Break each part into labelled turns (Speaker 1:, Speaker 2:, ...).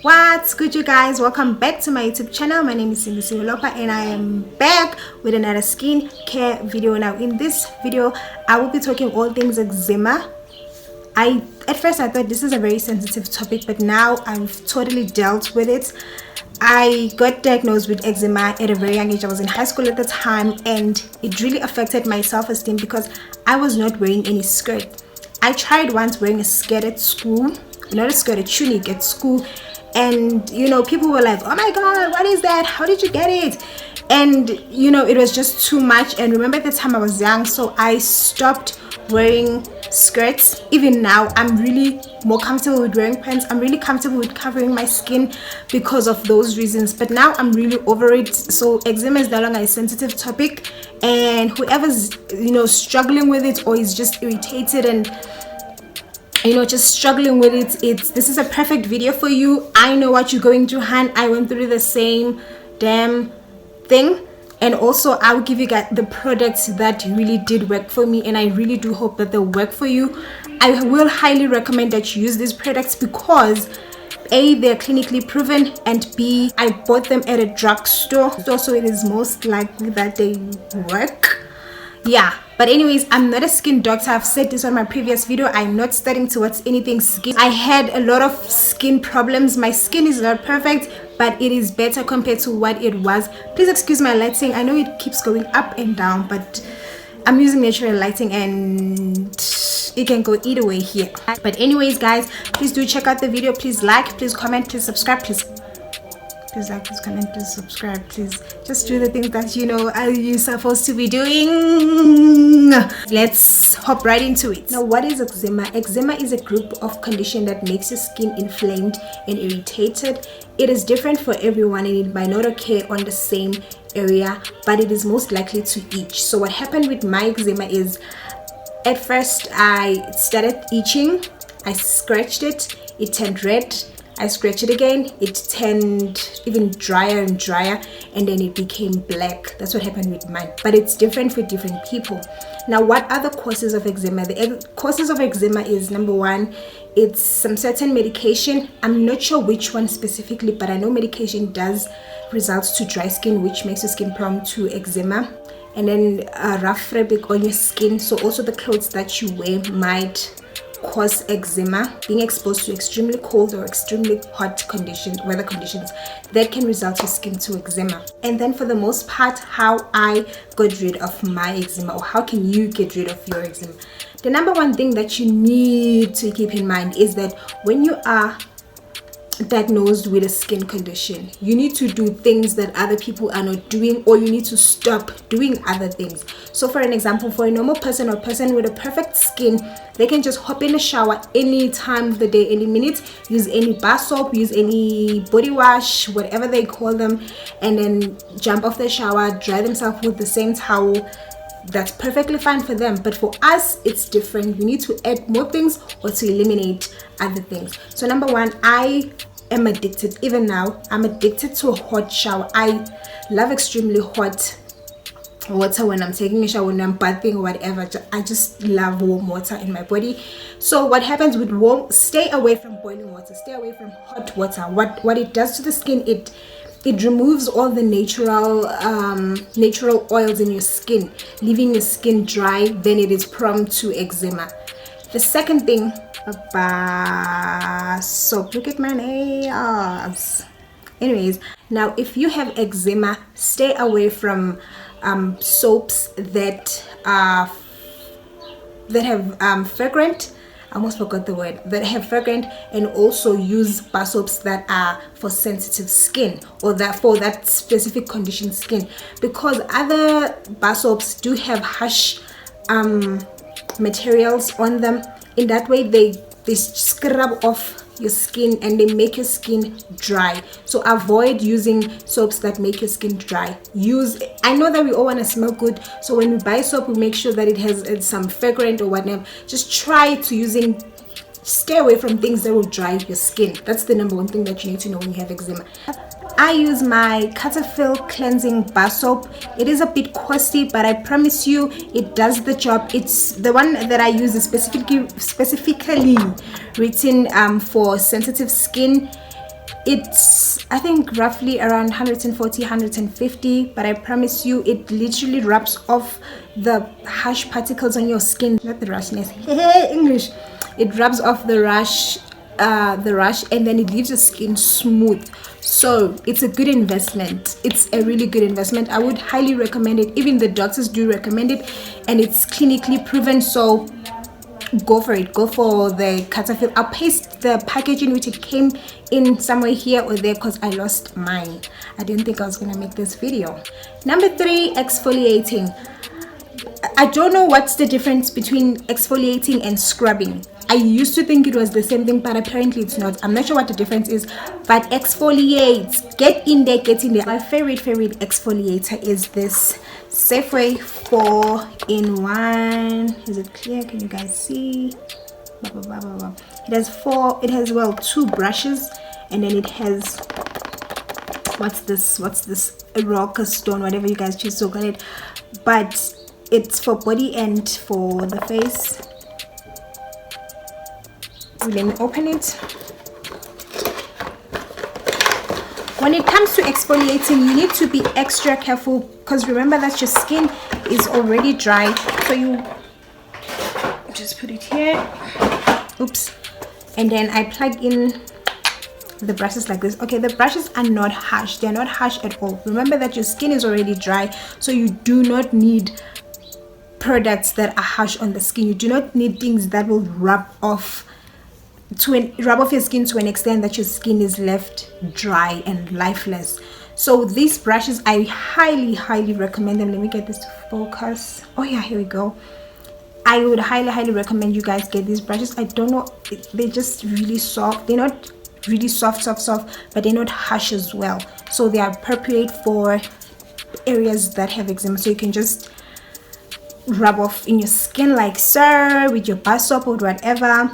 Speaker 1: What's good, you guys? Welcome back to my YouTube channel. My name is Cindy Siolopa and I am back with another skincare video. Now in this video I will be talking all things eczema. At first I thought this is a very sensitive topic, but now I've totally dealt with it. I got diagnosed with eczema at a very young age. I was in high school at the time and it really affected my self-esteem because I was not wearing any skirt. I tried once wearing a skirt at school, not a skirt, a tunic at school, and people were like, oh my god, what is that, how did you get it? And it was just too much. And remember, at the time I was young, so I stopped wearing skirts. Even now I'm really more comfortable with wearing pants. I'm really comfortable with covering my skin because of those reasons, but now I'm really over it. So eczema is no longer a sensitive topic, and whoever's struggling with it or is just irritated and just struggling with it, this is a perfect video for you. I know what you're going through, Han. I went through the same damn thing, and also I'll give you guys the products that really did work for me, and I really do hope that they'll work for you. I will highly recommend that you use these products because A, they're clinically proven, and B, I bought them at a drugstore, so it is most likely that they work. Yeah, but anyways, I'm not a skin doctor. I've said this on my previous video. I'm not studying towards anything skin. I had a lot of skin problems. My skin is not perfect, but it is better compared to what it was. Please excuse my lighting. I know it keeps going up and down, but I'm using natural lighting and it can go either way here. But anyways, guys, please do check out the video. Please like, please comment, please subscribe, please like, please comment, please subscribe, please just do the things that you're supposed to be doing. Let's hop right into it. Now, what is eczema? Eczema is a group of condition that makes your skin inflamed and irritated. It is different for everyone and it might not occur on the same area, but it is most likely to itch. So what happened with my eczema is, at first I started itching. I scratched it, it turned red. I scratched it again, it turned even drier and drier, and then it became black. That's what happened with mine, but it's different for different people. Now, what are the causes of eczema? The causes of eczema is, number one, it's some certain medication. I'm not sure which one specifically, but I know medication does result to dry skin, which makes your skin prone to eczema. And then rough fabric on your skin, so also the clothes that you wear might cause eczema. Being exposed to extremely cold or extremely hot weather conditions, that can result your skin to eczema. And then for the most part, how I got rid of my eczema, or how can you get rid of your eczema? The number one thing that you need to keep in mind is that when you are diagnosed with a skin condition, you need to do things that other people are not doing, or you need to stop doing other things. So for an example, for a normal person or person with a perfect skin, they can just hop in the shower any time of the day, any minute, use any bar soap, use any body wash, whatever they call them, and then jump off the shower, dry themselves with the same towel. That's perfectly fine for them, but for us it's different. We need to add more things or to eliminate other things. So number one, I am addicted. Even now I'm addicted to a hot shower. I love extremely hot water when I'm taking a shower, when I'm bathing or whatever. I just love warm water in my body. So what happens with warm, stay away from boiling water, stay away from hot water. What it does to the skin, it removes all the natural oils in your skin, leaving your skin dry. Then it is prone to eczema. The second thing, soap. Look at my nails. Anyways, now if you have eczema, stay away from soaps that have fragrant. I almost forgot the word. That have fragrant, and also use bar soaps that are for sensitive skin, or that for that specific condition skin, because other bar soaps do have harsh materials on them. In that way, they scrub off your skin and they make your skin dry. So avoid using soaps that make your skin dry. I know that we all want to smell good, so when we buy soap, we make sure that it has some fragrant or whatever. Just try to stay away from things that will dry your skin. That's the number one thing that you need to know when you have eczema. I use my Cataphil cleansing bar soap. It is a bit costly, but I promise you it does the job. It's the one that I use is specifically written for sensitive skin. It's, I think, roughly around 140, 150, but I promise you it literally rubs off the harsh particles on your skin, not the rashness. Hey, English. It rubs off the rash, and then it leaves your skin smooth. So it's a good investment. It's a really good investment. I would highly recommend it. Even the doctors do recommend it, and it's clinically proven. So go for it. Go for the Cataphil. I'll paste the packaging which it came in somewhere here or there because I lost mine. I didn't think I was gonna make this video. Number 3, exfoliating. I don't know what's the difference between exfoliating and scrubbing. I used to think it was the same thing, but apparently it's not. I'm not sure what the difference is, but exfoliate. Get in there, get in there. My favorite exfoliator is this Safeway 4-in-1. Is it clear? Can you guys see? It has well 2 brushes, and then it has what's this, a rock, a stone, whatever you guys choose to call it, but it's for body and for the face. Let me open it. When it comes to exfoliating, you need to be extra careful because remember that your skin is already dry. So you just put it here. Oops. And then I plug in the brushes like this. Okay, the brushes are not harsh. They're not harsh at all. Remember that your skin is already dry, so you do not need products that are harsh on the skin. You do not need things that will rub off your skin to an extent that your skin is left dry and lifeless. So these brushes, I highly recommend them. Let me get this to focus. Oh yeah, here we go. I would highly recommend you guys get these brushes. I don't know, they're just really soft. They're not really soft, but they're not harsh as well. So they are appropriate for areas that have eczema. So you can just rub off in your skin like so, with your bar soap or whatever.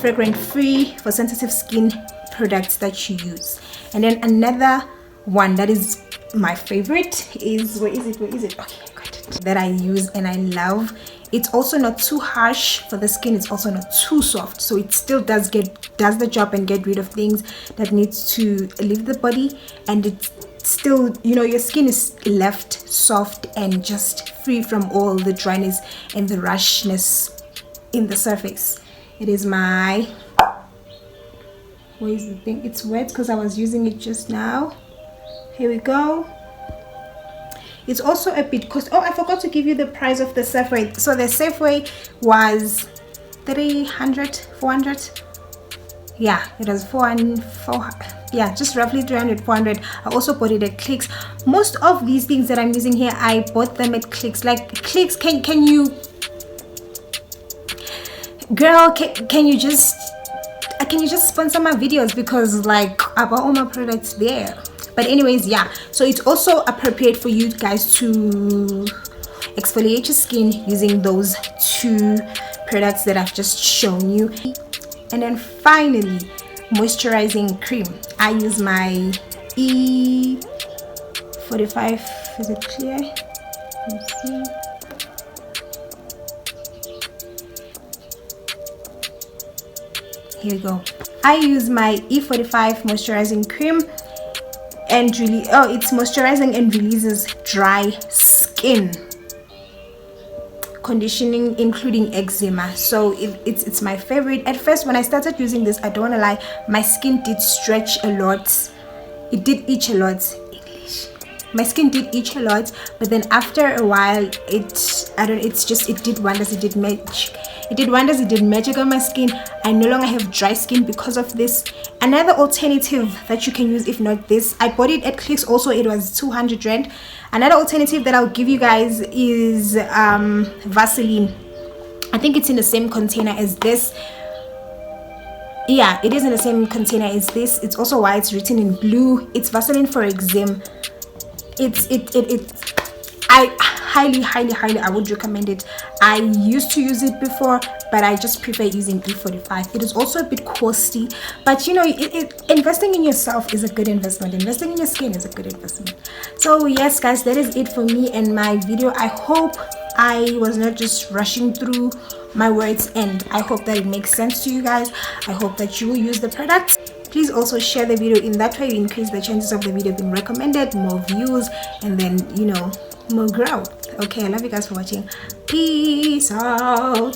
Speaker 1: Fragrance free for sensitive skin products that you use. And then another one that is my favorite is, where is it, okay, I got it, that I use and I love. It's also not too harsh for the skin, it's also not too soft, so it still does the job and get rid of things that needs to leave the body, and it's still, you know, your skin is left soft and just free from all the dryness and the rashness in the surface. It is my, where is the thing? It's wet because I was using it just now. Here we go. It's also a bit cost. Oh, I forgot to give you the price of the Safeway. So the Safeway was 300, 400. Yeah, it was 400. Yeah, just roughly 300, 400. I also bought it at Clicks. Most of these things that I'm using here, I bought them at Clicks. Like Clicks, can you, girl, can you just sponsor my videos, because like I bought all my products there. But anyways, yeah, so it's also appropriate for you guys to exfoliate your skin using those 2 products that I've just shown you. And then finally, moisturizing cream. I use my E45. Is it clear? Let's see. Here we go. I use my E45 moisturizing cream, and really, it's moisturizing and releases dry skin, conditioning including eczema. So it's my favorite. At first when I started using this, I don't want to lie, my skin did stretch a lot. It did itch a lot. My skin did itch a lot, but then after a while it did wonders. It did magic on my skin. I no longer have dry skin because of this. Another alternative that you can use, if not this, I bought it at Clicks also, it was 200 rand. Another alternative that I'll give you guys is Vaseline. I think it's in the same container as this. Yeah, it is in the same container as this. It's also why it's written in blue. It's Vaseline for eczema. I highly I would recommend it. I used to use it before, but I just prefer using E45. It is also a bit costly, but you know, investing in yourself is a good investment. Investing in your skin is a good investment. So yes guys, that is it for me and my video. I hope I was not just rushing through my words, and I hope that it makes sense to you guys. I hope that you will use the product. please also share the video. In that way you increase the chances of the video being recommended, more views, and then, you know, more growth. Okay, I love you guys for watching. Peace out.